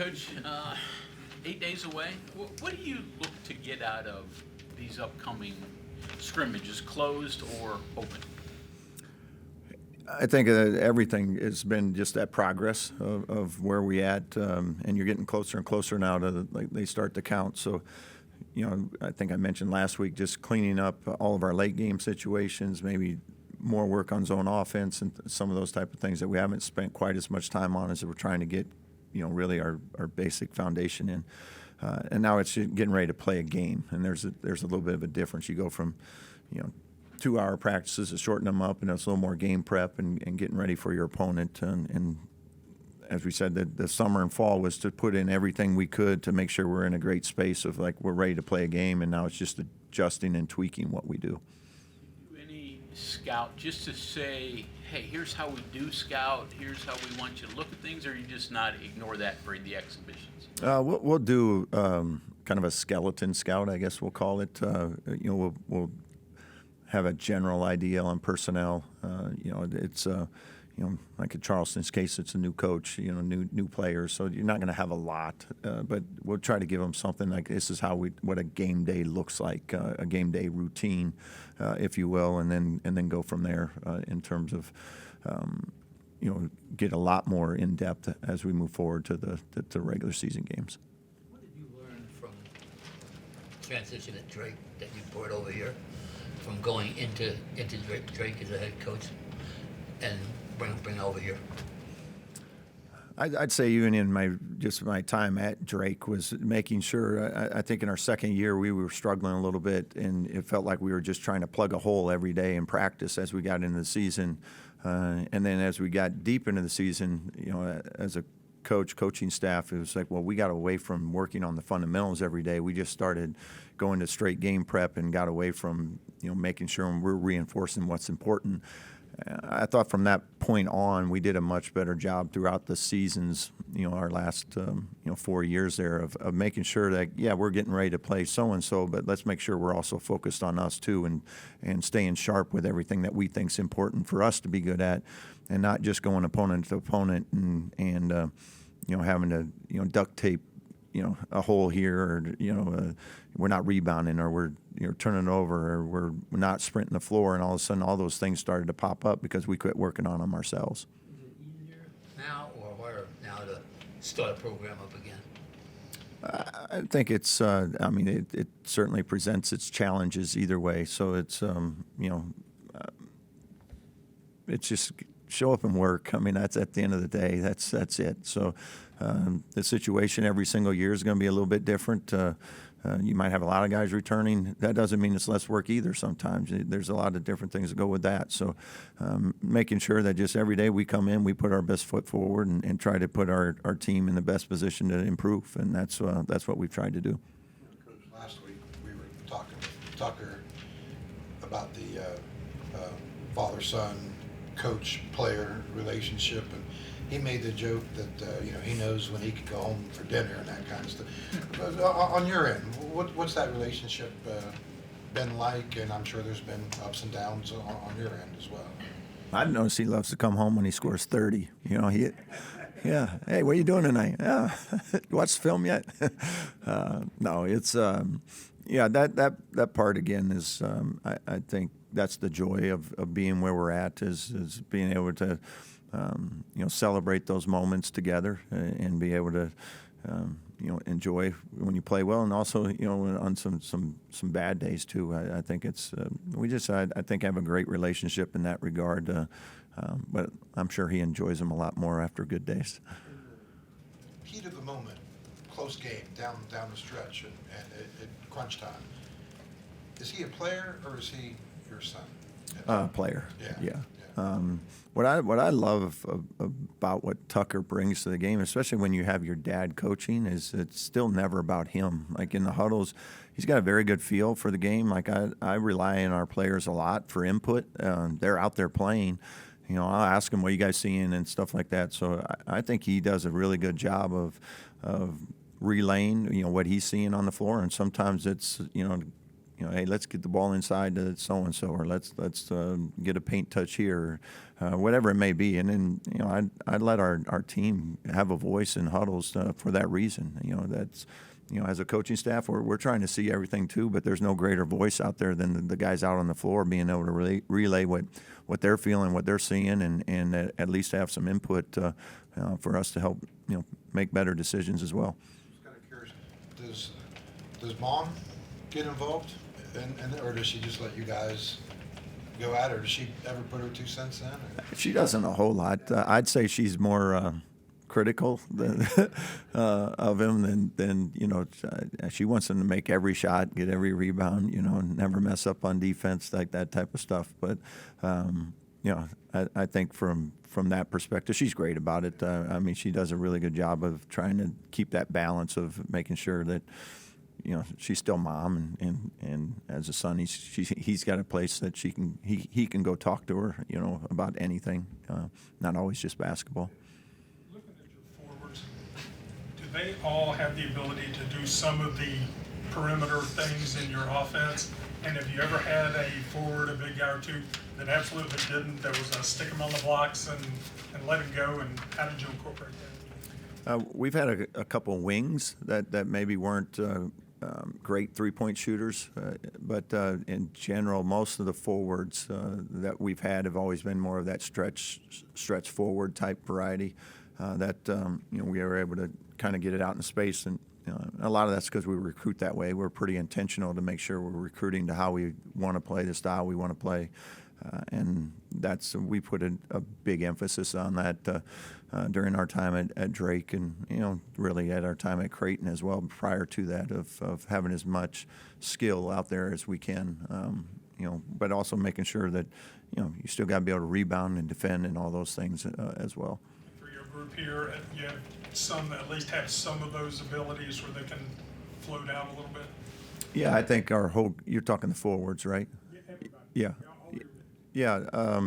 Coach, 8 days away. What do you look to get out of these upcoming scrimmages, closed or open? I think everything has been just that progress of where we at, and you're getting closer and closer now to they start to count. So, I think I mentioned last week just cleaning up all of our late game situations, maybe more work on zone offense and some of those type of things that we haven't spent quite as much time on as we're trying to get, really our basic foundation in. And now it's getting ready to play a game, and there's a little bit of a difference. You go from, 2-hour practices to shorten them up, and it's a little more game prep and getting ready for your opponent. And as we said, the summer and fall was to put in everything we could to make sure we're in a great space of we're ready to play a game, and now it's just adjusting and tweaking what we do. Any scout just to say, hey, here's how we do scout, here's how we want you to look at things, or you just not ignore that for the exhibitions? We'll do kind of a skeleton scout, I guess we'll call it. We'll have a general idea on personnel. It's like in Charleston's case, it's a new coach, new players, so you're not going to have a lot, but we'll try to give them something like this is what a game day looks like, a game day routine, if you will, and then go from there in terms of get a lot more in depth as we move forward to the regular season games. What did you learn from transition at Drake that you brought over here, from going into Drake as a head coach and bring over here? I'd say even in my time at Drake was making sure. I think in our second year we were struggling a little bit, and it felt like we were just trying to plug a hole every day in practice as we got into the season, and then as we got deep into the season, as a coaching staff, it was like, well, we got away from working on the fundamentals every day. We just started going to straight game prep and got away from making sure we're reinforcing what's important. I thought from that point on, we did a much better job throughout the seasons, our last 4 years there of making sure that, yeah, we're getting ready to play so-and-so, but let's make sure we're also focused on us too and staying sharp with everything that we think is important for us to be good at, and not just going opponent to opponent and having to, duct tape, a hole here, or, we're not rebounding, or we're turning it over, or we're not sprinting the floor, and all of a sudden all those things started to pop up because we quit working on them ourselves. Is it easier now or harder now to start a program up again? I think it's, it certainly presents its challenges either way. So it's, it's just show up and work. I mean, that's at the end of the day, that's it. So the situation every single year is going to be a little bit different. You might have a lot of guys returning. That doesn't mean it's less work either sometimes. There's a lot of different things that go with that. So making sure that just every day we come in, we put our best foot forward and try to put our team in the best position to improve. And that's what we've tried to do. Coach, last week we were talking with Tucker about the father-son coach-player relationship, and he made the joke that he knows when he could go home for dinner and that kind of stuff. But on your end, what's that relationship been like? And I'm sure there's been ups and downs on your end as well. I've noticed he loves to come home when he scores 30. Yeah. Hey, what are you doing tonight? Yeah. You watch the film yet? No, it's that part again is I think that's the joy of being where we're at is being able to celebrate those moments together and be able to enjoy when you play well, and also on some bad days too. I think it's I think have a great relationship in that regard, but I'm sure he enjoys them a lot more after good days. Heat of the moment, close game down the stretch and at crunch time. Is he a player or is he your son? Player. Yeah. What I love about what Tucker brings to the game, especially when you have your dad coaching, is it's still never about him. Like in the huddles, he's got a very good feel for the game. Like I rely on our players a lot for input. They're out there playing. I'll ask him, what are you guys seeing and stuff like that. So I think he does a really good job of relaying, what he's seeing on the floor. And sometimes it's, hey, let's get the ball inside to so and so, or let's get a paint touch here, whatever it may be. And then I'd let our team have a voice in huddles for that reason. That's as a coaching staff, we're trying to see everything too, but there's no greater voice out there than the guys out on the floor being able to relay what they're feeling, what they're seeing, and at least have some input for us to help make better decisions as well. Just kind of curious, does mom get involved, or does she just let you guys go at it, or does she ever put her 2 cents in? Or? She doesn't a whole lot. I'd say she's more critical of him than she wants him to make every shot, get every rebound, never mess up on defense, like that type of stuff. But I think from that perspective, she's great about it. I mean, she does a really good job of trying to keep that balance of making sure that she's still mom, and as a son, he's got a place that he can go talk to her, about anything, not always just basketball. Looking at your forwards, do they all have the ability to do some of the perimeter things in your offense? And have you ever had a forward, a big guy or two, that absolutely didn't, that was a stick him on the blocks and let him go, and how did you incorporate that? We've had a couple wings that maybe weren't great three-point shooters, but in general, most of the forwards that we've had have always been more of that stretch forward type variety. We were able to kind of get it out in space, and a lot of that's because we recruit that way. We're pretty intentional to make sure we're recruiting to how we want to play, the style we want to play, and we put a big emphasis on that during our time at Drake, and really at our time at Creighton as well. Prior to that, of having as much skill out there as we can, but also making sure that you still got to be able to rebound and defend and all those things as well. For your group here, you have some that at least have some of those abilities where they can flow down a little bit. Yeah, I think you're talking the forwards, right? Yeah, everybody. Yeah. Yeah,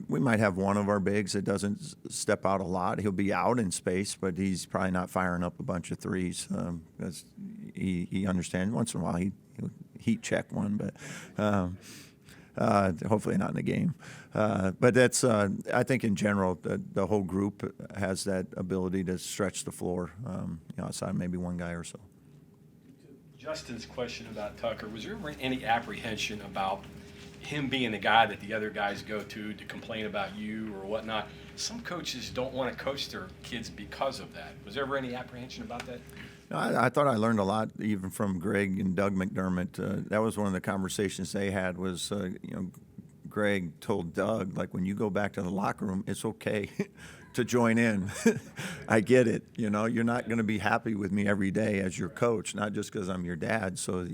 we might have one of our bigs that doesn't step out a lot. He'll be out in space, but he's probably not firing up a bunch of threes because he understands. Once in a while, he'll heat check one, but hopefully not in the game. But that's I think in general the whole group has that ability to stretch the floor outside maybe one guy or so. Justin's question about Tucker, was there ever any apprehension about him being the guy that the other guys go to complain about you or whatnot? Some coaches don't want to coach their kids because of that. Was there ever any apprehension about that? No, I thought I learned a lot even from Greg and Doug McDermott. That was one of the conversations they had was, Greg told Doug, like, when you go back to the locker room, it's okay to join in. I get it. You're not going to be happy with me every day as your coach, not just because I'm your dad. So,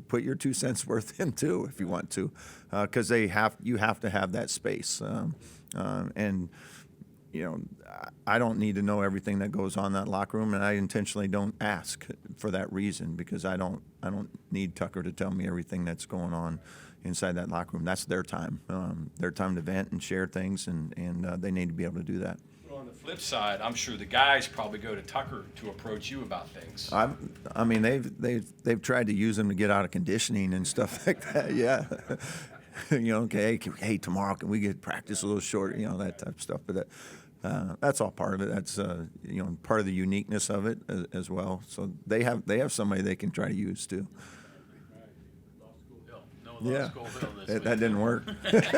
put your 2 cents worth in too if you want to, because you have to have that space, and I don't need to know everything that goes on in that locker room, and I intentionally don't ask for that reason because I don't need Tucker to tell me everything that's going on inside that locker room. That's their time to vent and share things, and they need to be able to do that. Well, on the flip side, I'm sure the guys probably go to Tucker to approach you about things. I mean, they've tried to use him to get out of conditioning and stuff like that. Yeah, okay, hey, tomorrow can we get practice a little short? That type of stuff. But that's all part of it. That's part of the uniqueness of it as well. So they have somebody they can try to use too. Yeah, that didn't work. What's your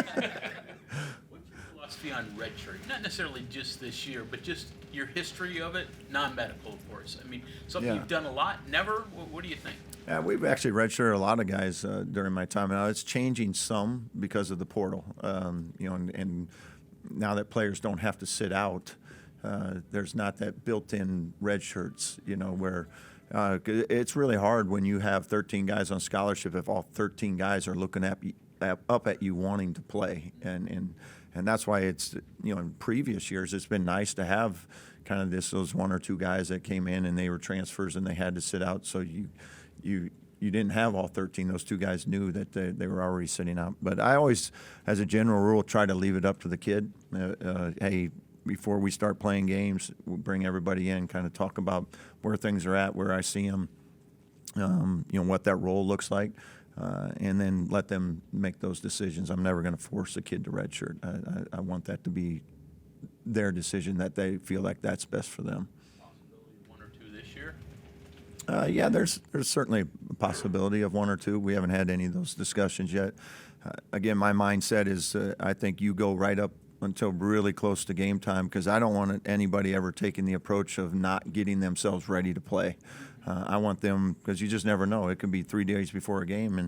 philosophy on redshirting? Not necessarily just this year, but just your history of it, non-medical, of course. I mean, something Yeah. you've done a lot, never? What do you think? Yeah, we've actually redshirted a lot of guys during my time. Now it's changing some because of the portal, and now that players don't have to sit out, there's not that built-in red shirts, where it's really hard when you have 13 guys on scholarship if all 13 guys are looking up at you wanting to play, and that's why it's in previous years it's been nice to have kind of those one or two guys that came in and they were transfers and they had to sit out, so you didn't have all 13. Those two guys knew that they were already sitting out. But I always, as a general rule, try to leave it up to the kid. Hey, before we start playing games, we'll bring everybody in, kind of talk about where things are at, where I see them, what that role looks like, and then let them make those decisions. I'm never going to force a kid to redshirt. I want that to be their decision, that they feel like that's best for them. Possibility of 1 or 2 this year? Yeah, there's certainly a possibility of 1 or 2. We haven't had any of those discussions yet. Again, my mindset is I think you go right up until really close to game time, because I don't want anybody ever taking the approach of not getting themselves ready to play. I want them, because you just never know. It could be 3 days before a game,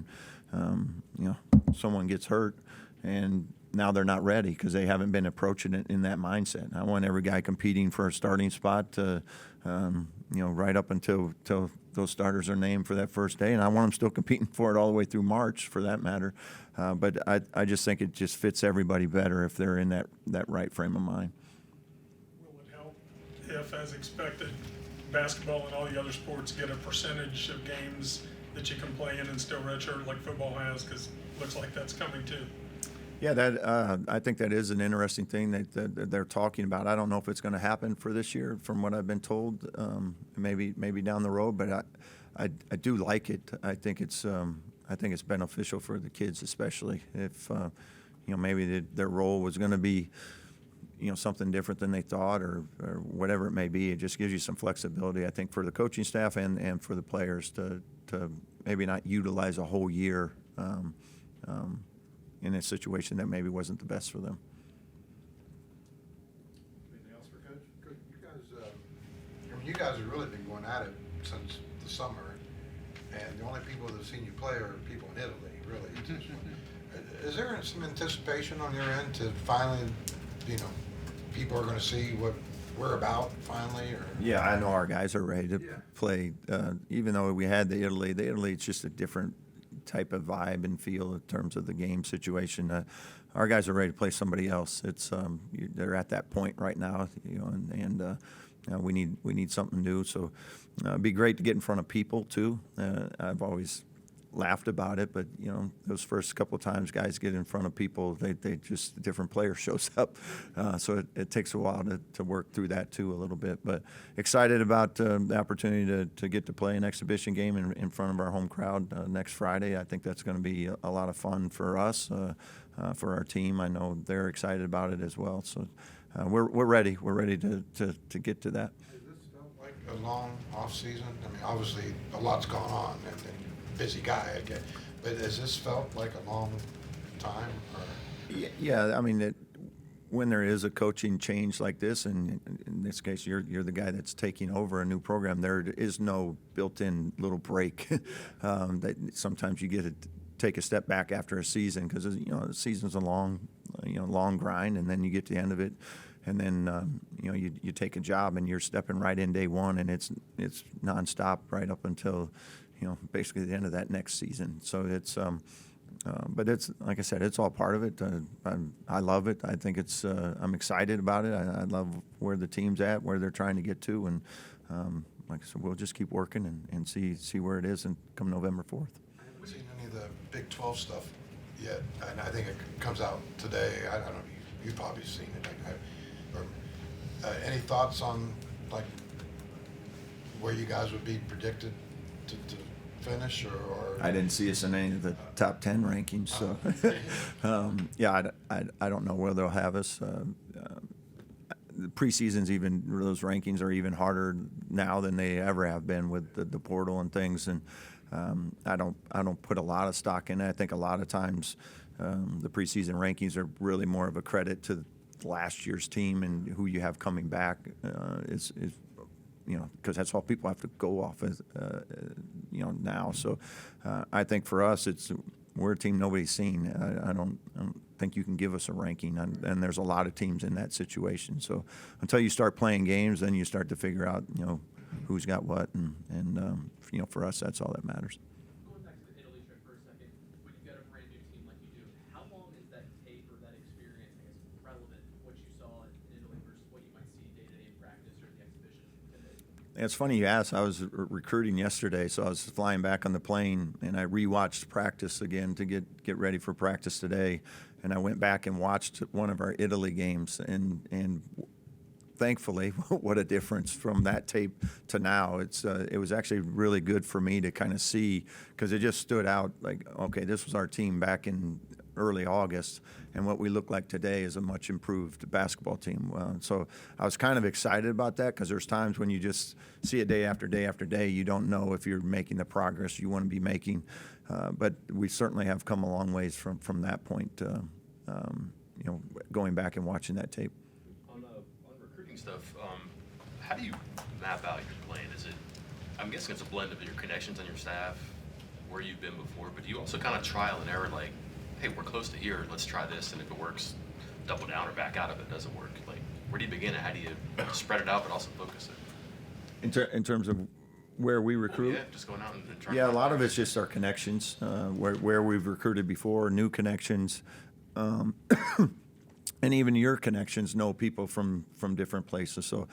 and someone gets hurt, and now they're not ready because they haven't been approaching it in that mindset. I want every guy competing for a starting spot to, right up until those starters are named for that first day, and I want them still competing for it all the way through March, for that matter. But I just think it just fits everybody better if they're in that right frame of mind. Will it help if, as expected, basketball and all the other sports get a percentage of games that you can play in and still redshirt like football has? Because it looks like that's coming too. Yeah, I think that is an interesting thing that they're talking about. I don't know if it's going to happen for this year, from what I've been told. Maybe down the road, but I do like it. I think it's beneficial for the kids, especially if maybe their role was going to be something different than they thought, or whatever it may be. It just gives you some flexibility, I think, for the coaching staff and for the players to maybe not utilize a whole year in a situation that maybe wasn't the best for them. Anything else for Coach? Coach, you guys have really been going at it since the summer, and the only people that have seen you play are people in Italy, really. Is there some anticipation on your end to finally, people are going to see what we're about finally? Or? Yeah, I know our guys are ready to play. Even though we had the Italy, it's just a different type of vibe and feel in terms of the game situation. Our guys are ready to play somebody else. It's they're at that point right now, and we need something new. So it'd be great to get in front of people too. I've always laughed about it, but those first couple of times guys get in front of people, they just, a different player shows up. So it takes a while to work through that too a little bit, but excited about the opportunity to get to play an exhibition game in front of our home crowd next Friday. I think that's going to be a lot of fun for us, for our team. I know they're excited about it as well. So we're ready. We're ready to get to that. Has this felt like a long off season? I mean, obviously a lot's gone on, and busy guy, I get. But has this felt like a long time? Or? Yeah, I mean, when there is a coaching change like this, and in this case, you're the guy that's taking over a new program, there is no built-in little break. That sometimes you get to take a step back after a season, because the season's a long grind, and then you get to the end of it, and then you take a job and you're stepping right in day one, and it's nonstop right up until basically the end of that next season. So it's, but it's, like I said, it's all part of it. I love it. I think it's, I'm excited about it. I love where the team's at, where they're trying to get to. And like I said, we'll just keep working and see where it is and come November 4th. I haven't seen any of the Big 12 stuff yet, and I think it comes out today. I don't know, you've probably seen it. Any thoughts on, like, where you guys would be predicted to finish, or? I didn't see us in any of the top 10 rankings, so I don't know where they'll have us. The preseason's even, those rankings are even harder now than they ever have been with the portal and things, and I don't put a lot of stock in it. I think a lot of times the preseason rankings are really more of a credit to last year's team and who you have coming back. Is because that's all people have to go off as, now. So I think for us, we're a team nobody's seen. I don't think you can give us a ranking, and there's a lot of teams in that situation. So until you start playing games, then you start to figure out, who's got what, and for us, that's all that matters. Going back to the Italy trip for a second, when you've got a brand new team like you do, how long is that tape or that experience, I guess, relevant to what you saw in Italy versus what you might see day-to-day in practice or the exhibition today? It's funny you asked. I was recruiting yesterday, so I was flying back on the plane, and I rewatched practice again to get ready for practice today. And I went back and watched one of our Italy games, and thankfully, what a difference from that tape to now. It was actually really good for me to kind of see, because it just stood out like, okay, this was our team back in early August, and what we look like today is a much improved basketball team. So I was kind of excited about that, because there's times when you just see it day after day after day, you don't know if you're making the progress you want to be making. But we certainly have come a long ways from that point, going back and watching that tape. On recruiting stuff, how do you map out your plan? Is it, I'm guessing it's a blend of your connections on your staff, where you've been before, but do you also kind of trial and error, like, hey, we're close to here, let's try this, and if it works, double down or back out if it doesn't work? Like, where do you begin and how do you spread it out but also focus it? In terms of where we recruit? Yeah, just going out and trying. Yeah, a lot of it's just our connections, where we've recruited before, new connections, and even your connections know people from different places. So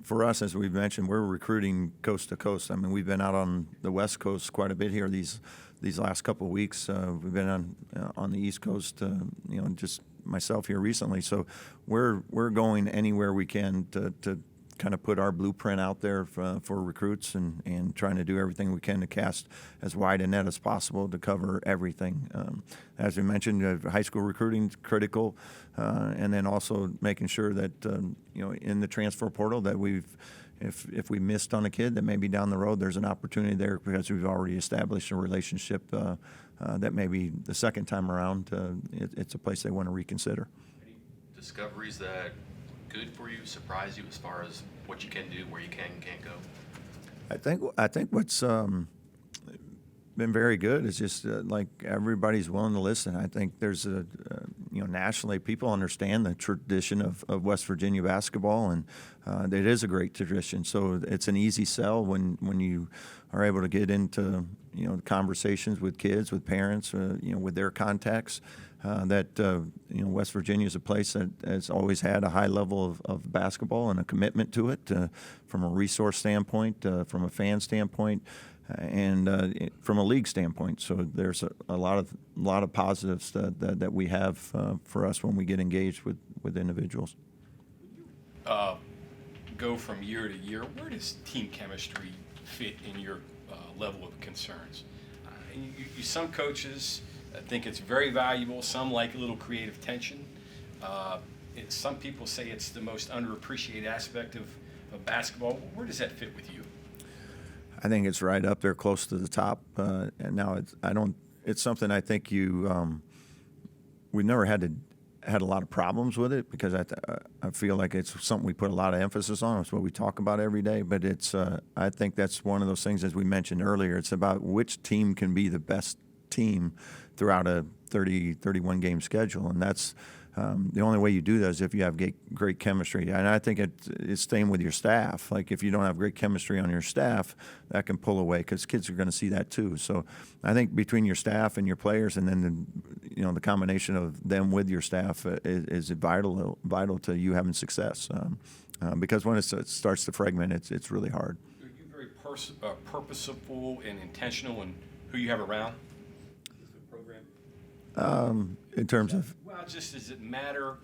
for us, as we've mentioned, we're recruiting coast to coast. I mean, we've been out on the West Coast quite a bit here these last couple of weeks. We've been on the East Coast, just myself here recently. So we're going anywhere we can to kind of put our blueprint out there for recruits, and trying to do everything we can to cast as wide a net as possible to cover everything. As we mentioned, high school recruiting is critical, and then also making sure that in the transfer portal that if we missed on a kid, that maybe down the road there's an opportunity there, because we've already established a relationship that maybe the second time around it's a place they want to reconsider. Any discoveries that good for you, surprise you as far as what you can do, where you can and can't go? I think what's been very good is just like everybody's willing to listen. I think there's nationally people understand the tradition of West Virginia basketball, and it is a great tradition. So it's an easy sell when you are able to get into conversations with kids, with parents, with their contacts. That West Virginia is a place that has always had a high level of basketball and a commitment to it, from a resource standpoint, from a fan standpoint, and from a league standpoint. So there's a lot of positives that we have for us when we get engaged with individuals. Go from year to year, where does team chemistry fit in your level of concerns? Some coaches think it's very valuable. Some like a little creative tension. Some people say it's the most underappreciated aspect of basketball. Where does that fit with you? I think it's right up there, close to the top. And now it's something I think we've never had a lot of problems with it, because I feel like it's something we put a lot of emphasis on. It's what we talk about every day. But I think that's one of those things, as we mentioned earlier. It's about which team can be the best team throughout a 31 game schedule, and that's the only way you do that is if you have great chemistry. And I think it's staying with your staff. Like, if you don't have great chemistry on your staff, that can pull away, because kids are going to see that too. So I think between your staff and your players, and then the combination of them with your staff is vital to you having success. Because when it starts to fragment, it's really hard. Are you very purposeful and intentional in who you have around the program? In terms of, Well, just does it matter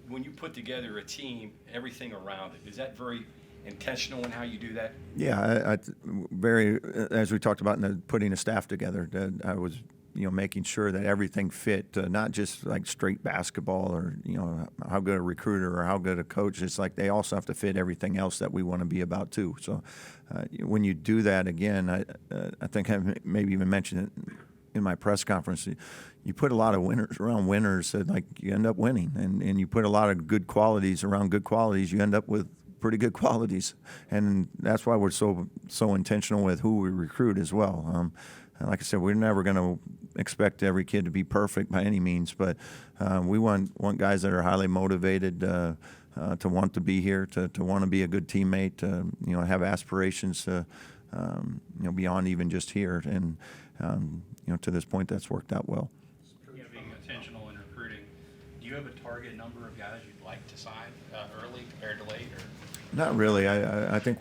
when you put together a team, everything around it? Is that very intentional in how you do that? yeah, very, as we talked about in putting a staff together, I was making sure that everything fit, not just like straight basketball or how good a recruiter or how good a coach. It's like they also have to fit everything else that we want to be about too. So when you do that, again, I think I maybe even mentioned it in my press conference. You put a lot of winners around winners, that like you end up winning, and you put a lot of good qualities around good qualities, you end up with pretty good qualities, and that's why we're so intentional with who we recruit as well. And like I said, we're never going to expect every kid to be perfect by any means, but we want guys that are highly motivated to want to be here, to want to be a good teammate, have aspirations beyond even just here, and to this point, that's worked out well. Being intentional in recruiting, do you have a target number of guys you'd like to sign early compared to late? Or? Not really. I think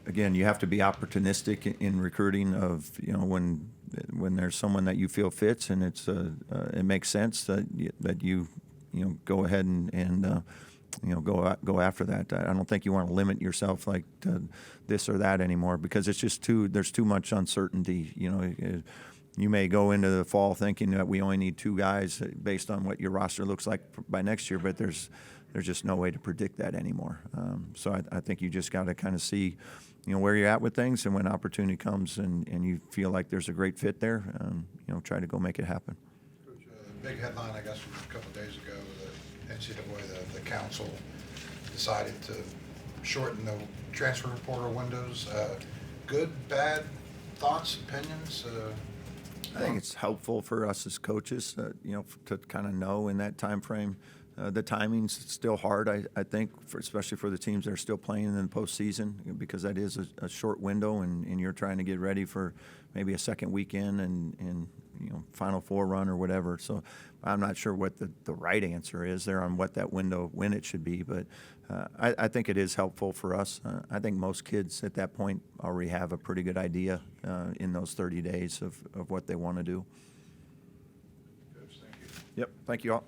again, you have to be opportunistic in recruiting. Of when there's someone that you feel fits, and it makes sense that you go ahead and go after that. I don't think you want to limit yourself like to this or that anymore, because it's just there's too much uncertainty. You may go into the fall thinking that we only need 2 guys based on what your roster looks like by next year, but there's just no way to predict that anymore. So I think you just got to kind of see, where you're at with things, and when opportunity comes and you feel like there's a great fit there, try to go make it happen. Coach, big headline, I guess, from a couple of days ago, the NCAA, the council decided to shorten the transfer portal windows. Good, bad thoughts, opinions? I think it's helpful for us as coaches, to kind of know in that time frame. The timing's still hard, I think, especially for the teams that are still playing in the postseason, because that is a short window, and you're trying to get ready for maybe a second weekend and Final Four run or whatever. So I'm not sure what the right answer is there on what that window, when it should be, but I think it is helpful for us. I think most kids at that point already have a pretty good idea in those 30 days of what they want to do. Coach, thank you. Yep, thank you all.